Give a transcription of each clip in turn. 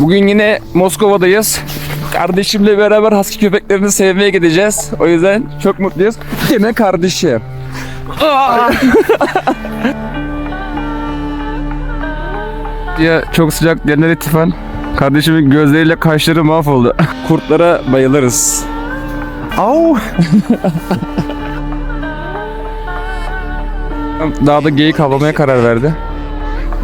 Bugün yine Moskova'dayız. Kardeşimle beraber husky köpeklerini sevmeye gideceğiz. O yüzden çok mutluyuz. Yine kardeşim. Ya çok sıcak yerleri tifan. Kardeşimin gözleriyle kaşları mahvoldu. Kurtlara bayılırız. Au! Dağda geyik avlamaya karar verdi.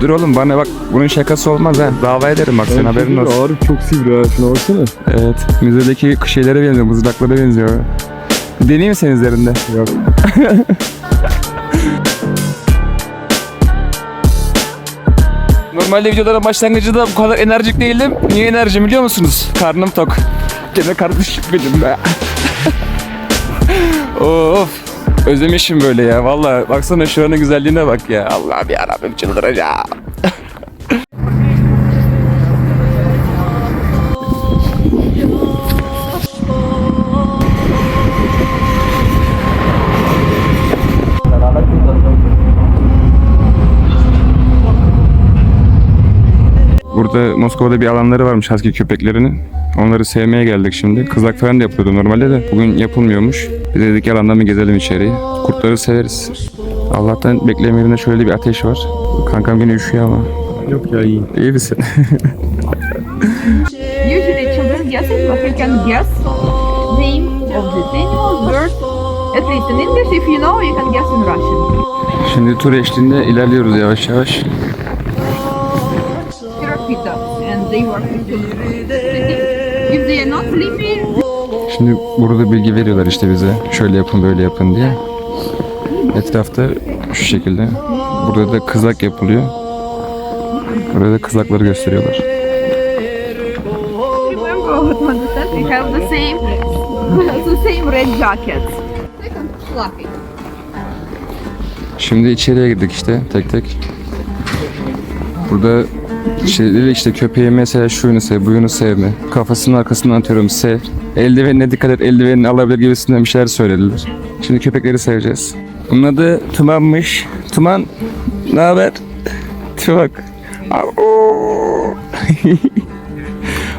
Dur oğlum bana bak, bunun şakası olmaz ha. Dava ederim bak, sen haberin olsun. Ağrı çok sivri ha, şuna baksana. Evet, müzedeki şeylere benziyor, mızraklara benziyor. Deneyeyim mi senin üzerinde? Yok. Normalde videoların başlangıcında bu kadar enerjik değildim. Niye enerji biliyor musunuz? Karnım tok. Gene kardeşim benim be. Of. Özlemişim böyle ya. Vallahi baksana şuranın güzelliğine bak ya. Allah'ım yarabbim, çıldıracağım. Burada Moskova'da bir alanları varmış husky köpeklerinin. Onları sevmeye geldik şimdi. Kızak falan da yapıyordu normalde de. Bugün yapılmıyormuş. Biz dedik yalandan bir gezelim içeriği. Kurtları severiz. Allah'tan bekleme yerinde şöyle bir ateş var. Kankam yine üşüyor ama. Yok ya, iyi. İyi misin? Usually children guessing, but you can guess name of this animal, bird. At least in English, if you know, you can guess in Russian. Şimdi tur eşliğinde ilerliyoruz yavaş yavaş. Here are pita, and they work with sleeping. If they are not sleepy, Şimdi burada bilgi veriyorlar işte bize. Şöyle yapın, böyle yapın diye. Etrafta şu şekilde. Burada da kızak yapılıyor. Burada da kızakları gösteriyorlar. remember to understand, we have the same red jackets. Second, fluffy. Şimdi içeriye girdik işte tek tek. Burada işte köpeği mesela şunu sev, buyunu sevme. Kafasının arkasından atıyorum sev. Eldivenine dikkat et, eldivenini alabilir gibisinden bir şeyler söylediler. Şimdi köpekleri seveceğiz. Bunun adı Tuman'mış. Tuman, ne haber? Tipe bak.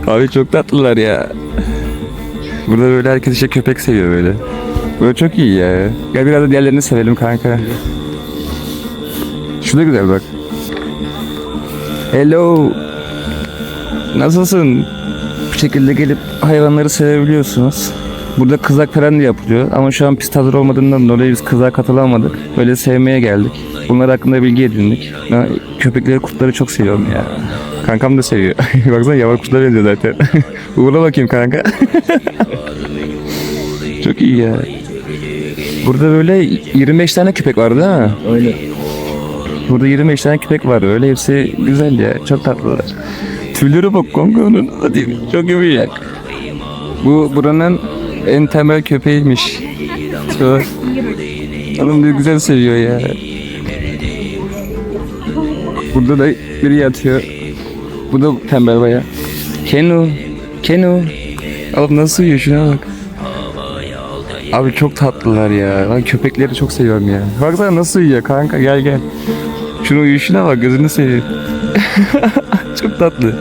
Abi çok tatlılar ya. Burada böyle herkes işte köpek seviyor böyle. Böyle çok iyi ya. Gel biraz da diğerlerini sevelim kanka. Şu da güzel bak. Hello. Nasılsın? Bu şekilde gelip hayvanları sevebiliyorsunuz. Burada kızak falan da yapılıyor ama şu an pist hazır olmadığından dolayı biz kızağa katılamadık. Böyle sevmeye geldik. Bunlar hakkında bilgi edindik. Ben köpekleri, kurtları çok seviyorum ya. Kankam da seviyor. Baksana yavar kurtlara benziyor zaten. Uğurla bakayım kanka. Çok iyi ya. Burada böyle 25 tane köpek var değil mi? Aynen. Burada 25 tane köpek var öyle, hepsi güzel ya, çok tatlılar. Tüyleri bak kanka onun, hadi çok yumuşak. Bu buranın en temel köpeğiymiş. Çok. Oğlum diyor güzel seviyor ya. Burada da biri yatıyor. Bu da tembel baya. Kenu. Oğlum nasıl uyuyor, şuna bak. Abi çok tatlılar ya. Ben köpekleri çok seviyorum ya. Baksana nasıl uyuyor kanka, gel. Şunun uyuşuna bak, gözünü seveyim. Çok tatlı.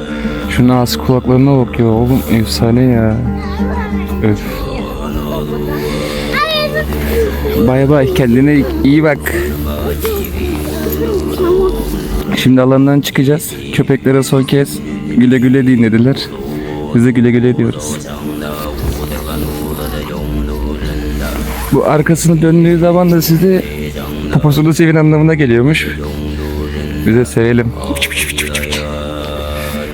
Şunun ağız kulaklarına bak ya oğlum, efsane ya. Öf. Bay kendine iyi bak. Şimdi alandan çıkacağız. Köpeklere son kez güle güle deyin dediler. Biz de güle güle diyoruz. Bu arkasını döndüğü zaman da sizi poposunu sevin anlamına geliyormuş. Bize sevelim.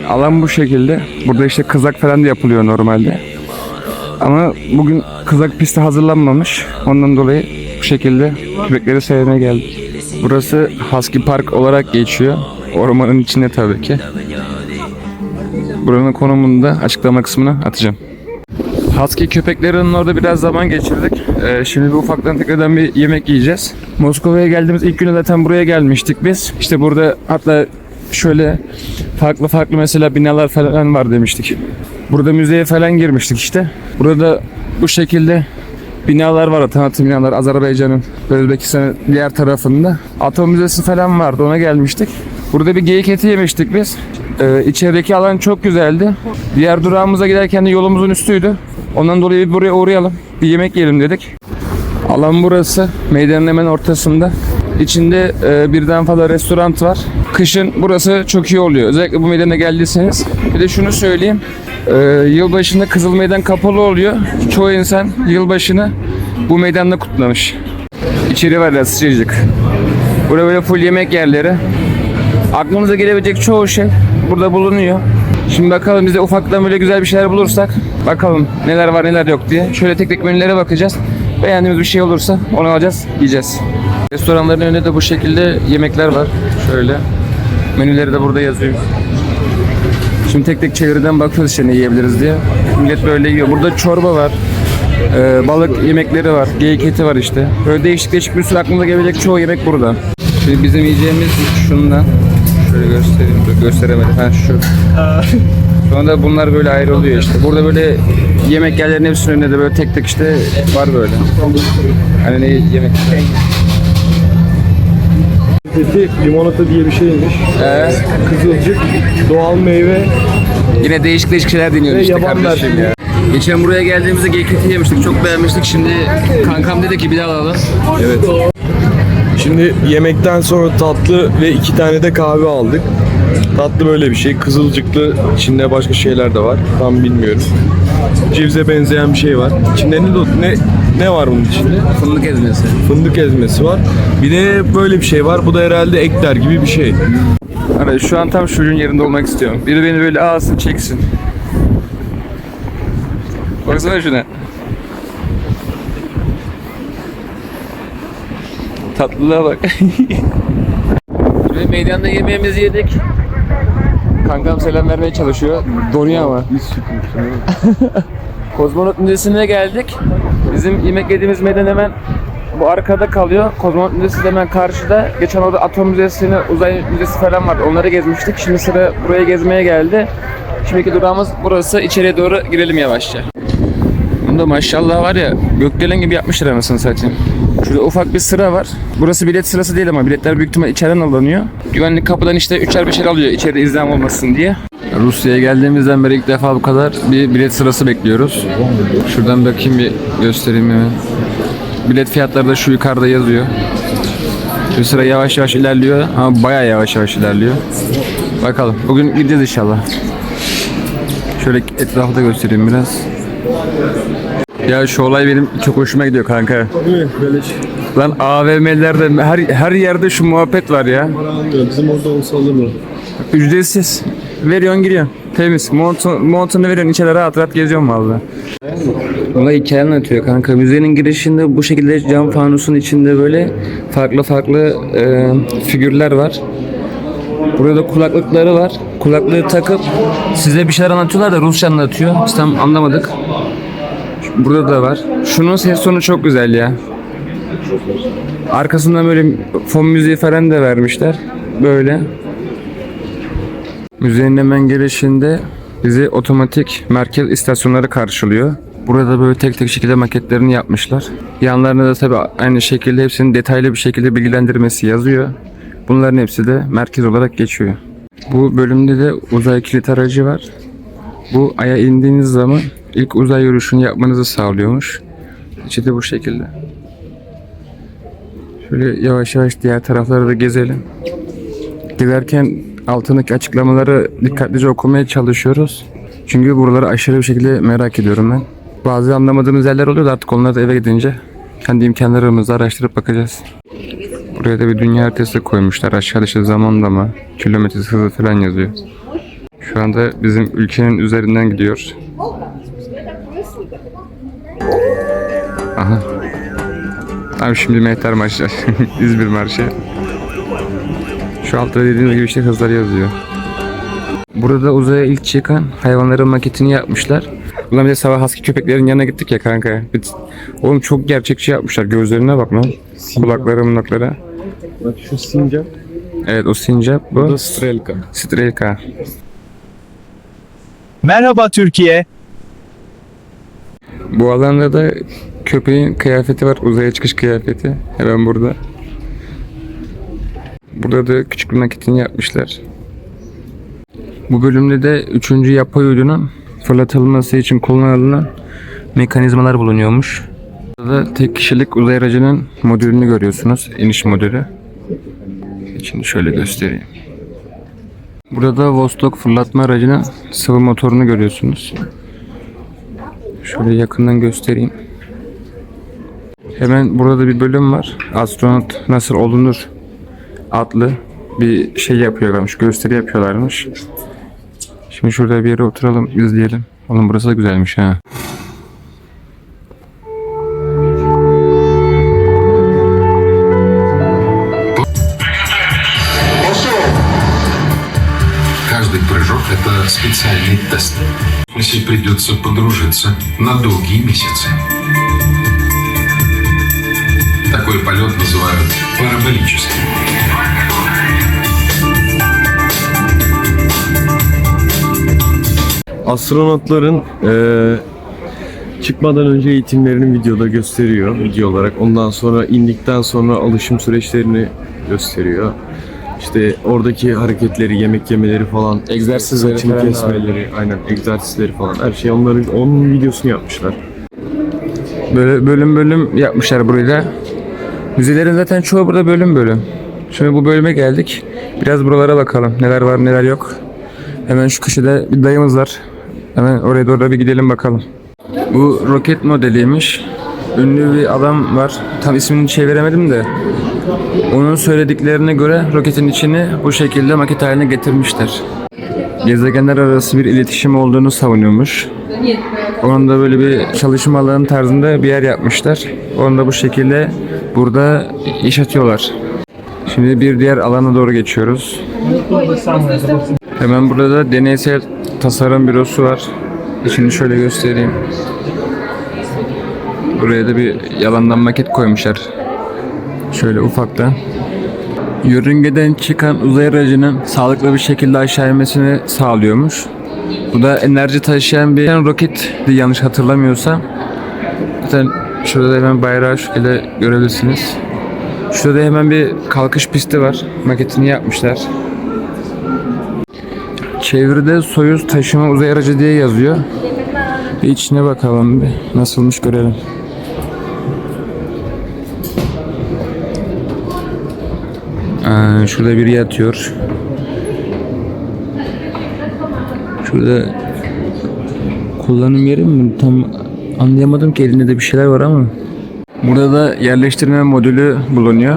Alan bu şekilde. Burada işte kızak falan da yapılıyor normalde. Ama bugün kızak pisti hazırlanmamış. Ondan dolayı bu şekilde köpekleri sevmeye geldik. Burası Husky Park olarak geçiyor. Ormanın içinde tabii ki. Buranın konumunu da açıklama kısmına atacağım. Husky köpeklerinin orada biraz zaman geçirdik. Şimdi bir ufaktan tekrardan bir yemek yiyeceğiz. Moskova'ya geldiğimiz ilk günde zaten buraya gelmiştik biz. İşte burada hatta şöyle farklı mesela binalar falan var demiştik. Burada müzeye falan girmiştik işte. Burada bu şekilde binalar var, tanıtım binalar, Azerbaycan'ın Özbekistan'ın diğer tarafında. Atom Müzesi falan vardı, ona gelmiştik. Burada bir geyik eti yemiştik biz. İçerideki alan çok güzeldi. Diğer durağımıza giderken de yolumuzun üstüydü. Ondan dolayı bir buraya uğrayalım. Bir yemek yiyelim dedik. Alan burası. Meydanın hemen ortasında. İçinde birden fazla restoran var. Kışın burası çok iyi oluyor. Özellikle bu meydana geldiyseniz. Bir de şunu söyleyeyim. Yılbaşında Kızıl Meydan kapalı oluyor. Çoğu insan yılbaşını bu meydanda kutlamış. İçeri var ya sıcacık. Burada böyle full yemek yerleri. Aklımıza gelebilecek çoğu şey burada bulunuyor. Şimdi bakalım biz de ufaktan böyle güzel bir şeyler bulursak bakalım neler var neler yok diye. Şöyle tek tek menülere bakacağız. Beğendiğimiz bir şey olursa onu alacağız, yiyeceğiz. Restoranların önünde de bu şekilde yemekler var. Şöyle. Menüleri de burada yazıyor. Şimdi tek tek çeviriden bakıyoruz işte ne yiyebiliriz diye. Millet böyle yiyor. Burada çorba var. Balık yemekleri var. Geyik eti var işte. Böyle değişik değişik bir sürü aklımıza gelebilecek çoğu yemek burada. Şimdi bizim yiyeceğimiz şundan. Şöyle göstereyim. Dur, gösteremedim. Ha şu. Sonra bunlar böyle ayrılıyor işte. Burada böyle yemek yerlerinin hepsinin önünde de böyle tek tek işte var böyle. Hani ne yemek. Eti limonata diye bir şeymiş. Kızılcık, doğal meyve. Yine değişik değişik şeyler deniyoruz Ve işte yaban kardeşim mersin. ya. Geçen buraya geldiğimizde geyik eti yemiştik. Çok beğenmiştik. Şimdi kankam dedi ki bir daha alalım. Evet. Şimdi yemekten sonra tatlı ve 2 tane de kahve aldık. Tatlı böyle bir şey. Kızılcıklı, içinde başka şeyler de var. Tam bilmiyorum. Cevize benzeyen bir şey var. İçinde ne var bunun içinde? Fındık ezmesi. Fındık ezmesi var. Bir de böyle bir şey var. Bu da herhalde ekler gibi bir şey. Hani şu an tam çocuğun yerinde olmak istiyorum. Biri beni böyle alsın çeksin. Baksana şuna. Tatlılığa bak. Şöyle meydanda yemeğimizi yedik. Kankam selam vermeye çalışıyor. Donuyor ama. Kozmonot Müzesi'ne geldik. Bizim yemek yediğimiz meydan hemen bu arkada kalıyor. Kozmonot Müzesi de hemen karşıda. Geçen orada Atom Müzesi'ni, Uzay Müzesi falan vardı. Onları gezmiştik. Şimdi sıra buraya gezmeye geldi. Şimdiki durağımız burası. İçeriye doğru girelim yavaşça. Bunda maşallah var ya, gökdelen gibi yapmışlar anasını satayım. Şurada ufak bir sıra var. Burası bilet sırası değil ama biletler büyük ihtimal içeriden alınıyor. Güvenlik kapıdan işte 3'er 5'er alıyor içeride izlem olmasın diye. Rusya'ya geldiğimizden beri ilk defa bu kadar bir bilet sırası bekliyoruz. Şuradan bakayım bir göstereyim hemen. Bilet fiyatları da şu yukarıda yazıyor. Şu sıra yavaş yavaş ilerliyor ama bayağı yavaş yavaş ilerliyor. Bakalım bugün gideceğiz inşallah. Şöyle etrafı da göstereyim biraz. Ya şu olay benim çok hoşuma gidiyor kanka. Değil mi? Böyle Lan AVM'lerde her yerde şu muhabbet var ya. para almıyor. Bizim orada olsa olur mu? Ücretsiz. Veriyorsun giriyorsun. Temiz. Montunu veriyorsun içeri rahat rahat geziyorsun valla. Olay hikaye anlatıyor kanka. Müzenin girişinde bu şekilde cam fanusun içinde böyle farklı farklı figürler var. Burada kulaklıkları var. Kulaklığı takıp size bir şeyler anlatıyorlar da Rusça anlatıyor. Biz tam anlamadık. Burada da var. Şunun ses tonu çok güzel ya. Arkasından böyle fon müziği falan da vermişler. Böyle. Müzenin hemen girişinde bizi otomatik merkez istasyonları karşılıyor. Burada böyle tek tek şekilde maketlerini yapmışlar. Yanlarında da tabii aynı şekilde hepsinin detaylı bir şekilde bilgilendirmesi yazıyor. Bunların hepsi de merkez olarak geçiyor. Bu bölümde de uzay kilit aracı var. Bu aya indiğiniz zaman ilk uzay yürüyüşünü yapmanızı sağlıyormuş. İçi de bu şekilde. Şöyle yavaş yavaş diğer tarafları da gezelim. Gezerken altındaki açıklamaları dikkatlice okumaya çalışıyoruz. Çünkü buraları aşırı bir şekilde merak ediyorum ben. Bazı anlamadığımız yerler oluyor da artık onları da eve gidince kendi imkanlarımızla araştırıp bakacağız. Buraya da bir dünya haritası koymuşlar. Aşağıda işte zamanlama, kilometre hızı falan yazıyor. Şu anda bizim ülkenin üzerinden gidiyor. Aha. Abi şimdi Mehter Marşı, İzmir Marşı. Şu altta dediğiniz gibi işte hızlar yazıyor. Burada uzaya ilk çıkan hayvanların maketini yapmışlar. Ulan bir de sabah husky köpeklerin yanına gittik ya kanka. Oğlum çok gerçekçi yapmışlar. Gözlerine bak lan. Kulakları mınakları. Bak şu sincap. Evet o sincap bu. Bu da strelka. Strelka. Merhaba Türkiye. Bu alanda da köpeğin kıyafeti var. Uzaya çıkış kıyafeti. Hemen burada. Burada da küçük bir maketini yapmışlar. Bu bölümde de 3. yapay uydunun fırlatılması için kullanılan mekanizmalar bulunuyormuş. Burada tek kişilik uzay aracının modülünü görüyorsunuz. İniş modülü. Şimdi şöyle göstereyim. Burada Vostok fırlatma aracının sıvı motorunu görüyorsunuz. Şöyle yakından göstereyim. Hemen burada da bir bölüm var. Astronot nasıl olunur adlı bir şey yapıyorlarmış. Gösteri yapıyorlarmış. Şimdi şurada bir yere oturalım, izleyelim. Oğlum burası da güzelmiş ha. Каждый прыжок – это специальный тест. Если придется подружиться на долгие месяцы. Такой полет называют параболическим. Astronotların çıkmadan önce eğitimlerini videoda gösteriyor video olarak. Ondan sonra indikten sonra alışım süreçlerini gösteriyor. İşte oradaki hareketleri, yemek yemeleri falan, Egzersizleri saçını falan da kesmeleri, aynen egzersizleri falan her şey onun videosunu yapmışlar. Böyle bölüm bölüm yapmışlar burayı da. Müzelerin zaten çoğu burada bölüm bölüm. Şimdi bu bölüme geldik. Biraz buralara bakalım. Neler var neler yok. Hemen şu köşede bir dayımız var. Hemen oraya doğru bir gidelim bakalım. Bu roket modeliymiş. Ünlü bir adam var. Tam ismini çeviremedim de. Onun söylediklerine göre roketin içini bu şekilde maket haline getirmişler. Gezegenler arası bir iletişim olduğunu savunuyormuş. Onun da böyle bir çalışma alanı tarzında bir yer yapmışlar. Onu da bu şekilde burada iş atıyorlar. Şimdi bir diğer alana doğru geçiyoruz. Hemen burada da deneysel tasarım bürosu var. İçini şöyle göstereyim. Buraya da bir yalandan maket koymuşlar. Şöyle ufaktan. Yörüngeden çıkan uzay aracının sağlıklı bir şekilde aşağı inmesini sağlıyormuş. Bu da enerji taşıyan bir roket, yanlış hatırlamıyorsam. Zaten şurada da hemen bayrağı şu şekilde görebilirsiniz. Şurada da hemen bir kalkış pisti var. Maketini yapmışlar. Çevrede Soyuz taşıma uzay aracı diye yazıyor. Bir içine bakalım bir. Nasılmış görelim. Şurada biri yatıyor. Şurada kullanım yeri mi? Tam anlayamadım ki, elinde de bir şeyler var ama. Burada da yerleştirme modülü bulunuyor.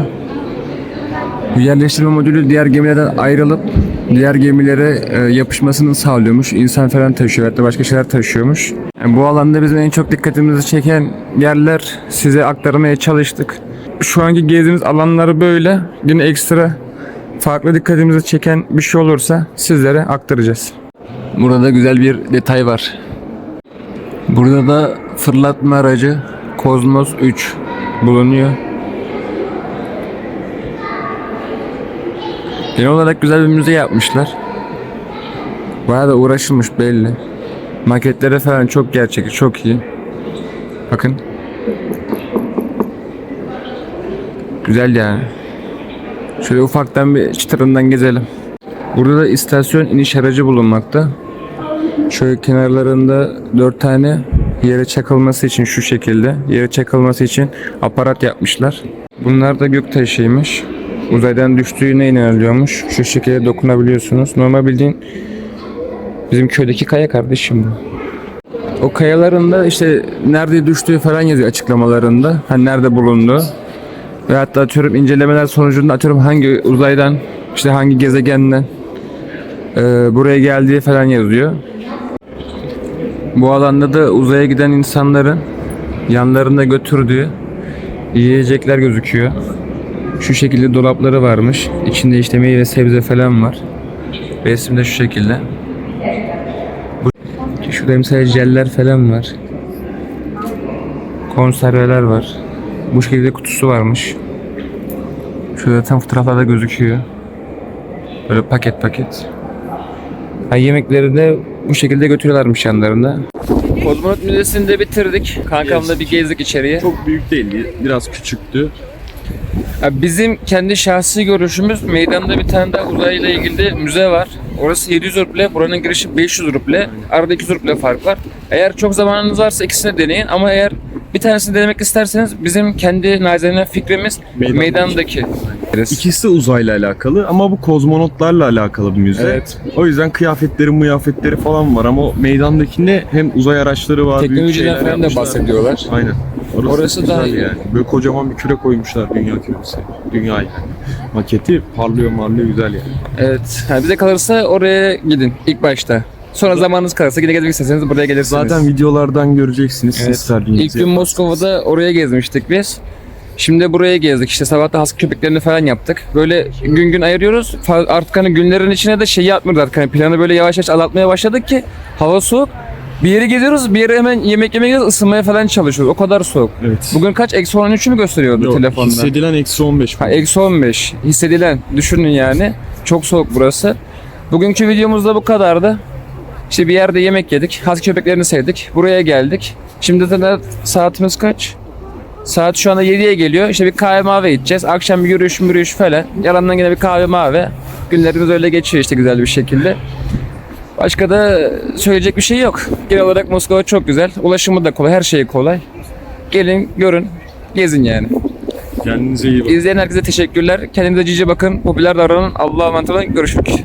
Bu yerleştirme modülü diğer gemilerden ayrılıp diğer gemilere yapışmasını sağlıyormuş. İnsan falan taşıyor, hatta başka şeyler taşıyormuş. Yani bu alanda bizim en çok dikkatimizi çeken yerler size aktarmaya çalıştık. Şu anki gezdiğimiz alanları böyle. Yine ekstra farklı dikkatimizi çeken bir şey olursa sizlere aktaracağız. Burada güzel bir detay var. Burada da fırlatma aracı Kozmos 3 bulunuyor. Genel olarak güzel bir müze yapmışlar. Bayağı da uğraşılmış belli. Maketleri falan çok gerçekçi, çok iyi. Bakın. Güzel yani. Şöyle ufaktan bir çıtırından gezelim. Burada da istasyon iniş aracı bulunmakta. Şöyle kenarlarında 4 tane yere çakılması için şu şekilde yere çakılması için aparat yapmışlar. Bunlar da göktaşıymış. Uzaydan düştüğüne inanılıyormuş. Şu şekilde dokunabiliyorsunuz. Normal bildiğin bizim köydeki kaya kardeşim bu. O kayaların da işte nerede düştüğü falan yazıyor açıklamalarında. Hani nerede bulunduğu. Ve hatta atıyorum incelemeler sonucunda atıyorum hangi uzaydan, işte hangi gezegenden buraya geldiği falan yazıyor. Bu alanda da uzaya giden insanların yanlarında götürdüğü yiyecekler gözüküyor. Şu şekilde dolapları varmış. İçinde işte meyve sebze falan var. Resimde şu şekilde. Şurada mesela jeller falan var. Konserveler var. Bu şekilde kutusu varmış. Şurada tam fotoğraflarda gözüküyor. Böyle paket paket. Yemekleri de bu şekilde götürüyorlarmış yanlarında. Kozmonot Müzesi'ni de bitirdik. Kankamla bir gezdik içeriye. Çok büyük değildi, biraz küçüktü. Ya bizim kendi şahsi görüşümüz, meydanda bir tane daha uzayla ilgili de müze var. Orası 700 ruble, buranın girişi 500 ruble. Arada 200 ruble fark var. Eğer çok zamanınız varsa ikisini deneyin ama eğer bir tanesini denemek isterseniz bizim kendi nacizane fikrimiz meydandaki. İkisi uzayla alakalı ama bu kozmonotlarla alakalı bir müze. Evet. O yüzden kıyafetleri falan var ama o meydandakinde hem uzay araçları var, büyük Teknolojiden şeyler falan da yapmışlar. bahsediyorlar. Aynen. Orası güzel daha iyi. yani. Böyle kocaman bir küre koymuşlar, dünya küresi. Dünya yani. Maketi parlıyor güzel yani. Evet. Yani bize kalırsa oraya gidin ilk başta. Sonra zamanınız kalırsa yine gezmek isterseniz buraya gelirsiniz. Zaten videolardan göreceksiniz Evet. istediğiniz İlk gün Moskova'da oraya gezmiştik biz. Şimdi buraya gezdik. İşte sabah da hasta köpeklerini falan yaptık. Böyle gün gün ayırıyoruz. Artık hani günlerin içine de şey yapmıyoruz artık. Hani planı böyle yavaş yavaş azaltmaya başladık ki hava soğuk. Bir yere geziyoruz, bir yere hemen yemek yemeye gidiyoruz, ısınmaya falan çalışıyoruz. O kadar soğuk. Evet. Bugün kaç? Eksi 13'ü mü gösteriyordu Yok, telefonda? hissedilen -15. Ha, eksi 15. Hissedilen. Düşünün yani. Çok soğuk burası. Bugünkü videomuz da bu kadardı. İşte bir yerde yemek yedik. Hasta köpeklerini sevdik. Buraya geldik. Şimdi de saatimiz kaç? Saat şu anda 7'ye geliyor. İşte bir kahve mavi içeceğiz. Akşam bir yürüyüş falan. Yalandan yine bir kahve mavi. Günlerimiz öyle geçiyor işte güzel bir şekilde. Başka da söyleyecek bir şey yok. Genel olarak Moskova çok güzel. Ulaşımı da kolay. Her şey kolay. Gelin, görün, gezin yani. Kendinize iyi bakın. İzleyen herkese teşekkürler. Kendinize cici bakın. Popüler davranın. Allah'a emanet olun. Görüşürüz.